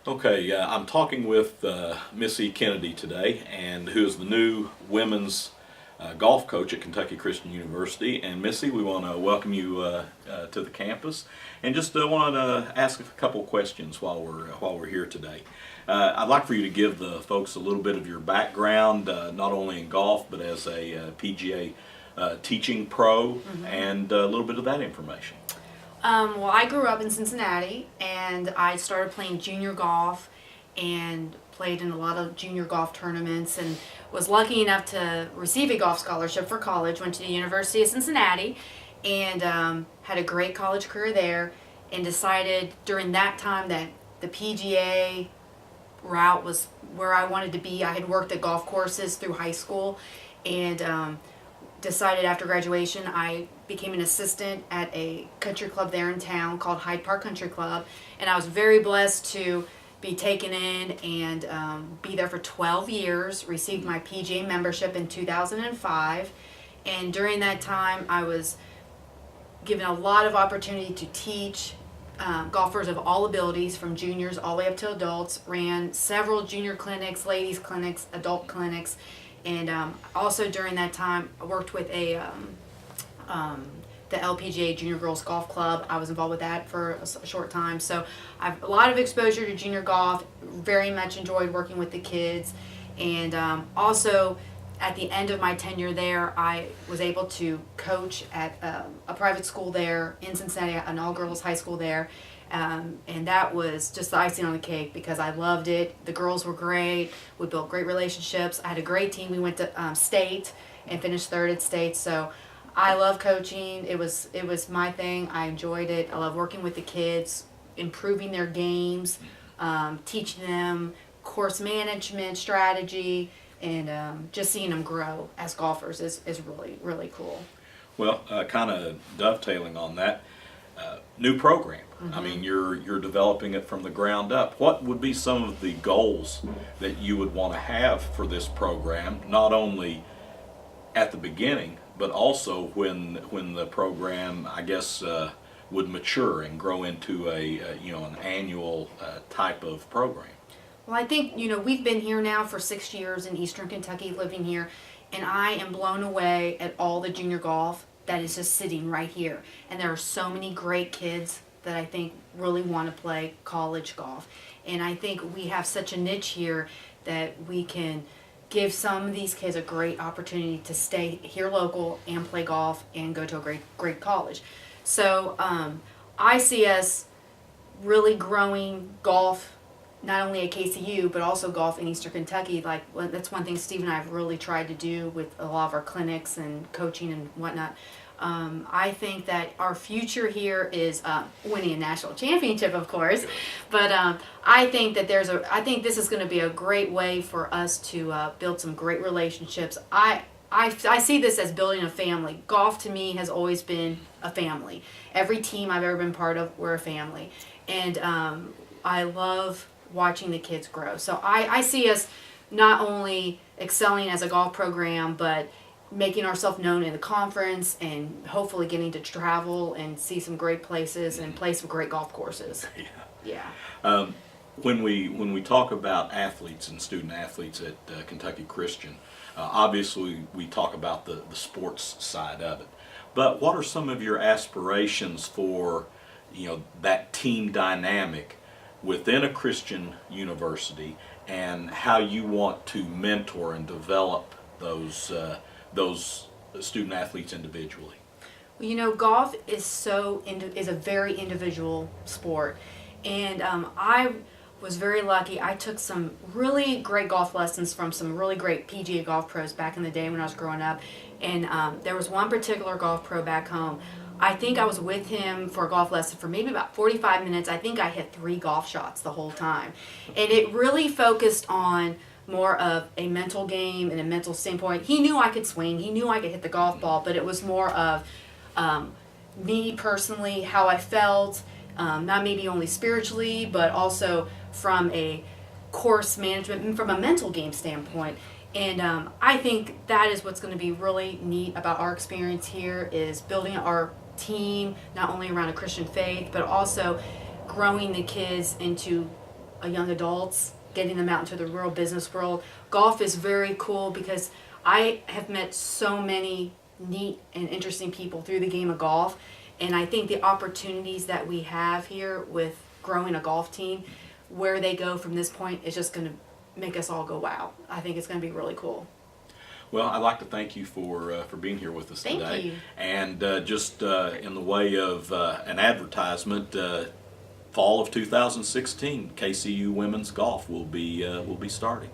Okay, I'm talking with Missy Kennedy today, and who is the new women's golf coach at Kentucky Christian University. And Missy, we want to welcome you to the campus, and just want to ask a couple questions while we're here today. I'd like for you to give the folks a little bit of your background, not only in golf but as a PGA teaching pro, and a little bit of that information. Well, I grew up in Cincinnati, and I started playing junior golf and played in a lot of junior golf tournaments, and was lucky enough to receive a golf scholarship for college. Went to the University of Cincinnati and had a great college career there, and decided during that time that the PGA route was where I wanted to be. I had worked at golf courses through high school, and decided after graduation I became an assistant at a country club there in town called Hyde Park Country Club, and I was very blessed to be taken in and be there for 12 years, received my PGA membership in 2005, and during that time I was given a lot of opportunity to teach golfers of all abilities, from juniors all the way up to adults. Ran several junior clinics, ladies clinics, adult clinics, and also during that time I worked with the LPGA Junior Girls Golf Club. I was involved with that for a short time. So I have a lot of exposure to junior golf, very much enjoyed working with the kids, and also at the end of my tenure there, I was able to coach at a private school there in Cincinnati, an all-girls high school there. And that was just the icing on the cake because I loved it. The girls were great. We built great relationships. I had a great team. We went to state and finished third at state. So I love coaching. It was my thing. I enjoyed it. I love working with the kids, improving their games, teaching them course management, strategy, and just seeing them grow as golfers is really, really cool. Well, kind of dovetailing on that, new program. I mean, you're developing it from the ground up. What would be some of the goals that you would want to have for this program, not only at the beginning, but also when the program, I guess, would mature and grow into an annual type of program? Well, I think, we've been here now for 6 years in Eastern Kentucky, living here, and I am blown away at all the junior golf that is just sitting right here. And there are so many great kids that I think really want to play college golf. And I think we have such a niche here that we can give some of these kids a great opportunity to stay here local and play golf and go to a great college. So I see us really growing golf, not only at KCU, but also golf in Eastern Kentucky. That's one thing Steve and I have really tried to do with a lot of our clinics and coaching and whatnot. I think that our future here is winning a national championship, of course, but I think that I think this is going to be a great way for us to build some great relationships. I see this as building a family. Golf to me has always been a family. Every team I've ever been part of, we're a family, and I love watching the kids grow. So I see us not only excelling as a golf program, but making ourselves known in the conference and hopefully getting to travel and see some great places and play some great golf courses. Yeah. When we talk about athletes and student athletes at Kentucky Christian, obviously we talk about the sports side of it. But what are some of your aspirations for that team dynamic within a Christian university, and how you want to mentor and develop those student athletes individually? Well, golf is a very individual sport, and I was very lucky. I took some really great golf lessons from some really great PGA golf pros back in the day when I was growing up, and there was one particular golf pro back home. I think I was with him for a golf lesson for maybe about 45 minutes. I think I hit 3 golf shots the whole time, and it really focused on more of a mental game and a mental standpoint. He knew I could swing. He knew I could hit the golf ball, but it was more of me personally, how I felt, not maybe only spiritually, but also from a course management and from a mental game standpoint. And I think that is what's going to be really neat about our experience here, is building our team not only around a Christian faith, but also growing the kids into young adults, getting them out into the real business world. Golf is very cool because I have met so many neat and interesting people through the game of golf, and I think the opportunities that we have here with growing a golf team, where they go from this point, is just going to make us all go wow. I think it's going to be really cool. Well, I'd like to thank you for being here with us Thank today. you. And just in the way of an advertisement, fall of 2016, KCU Women's Golf will be starting.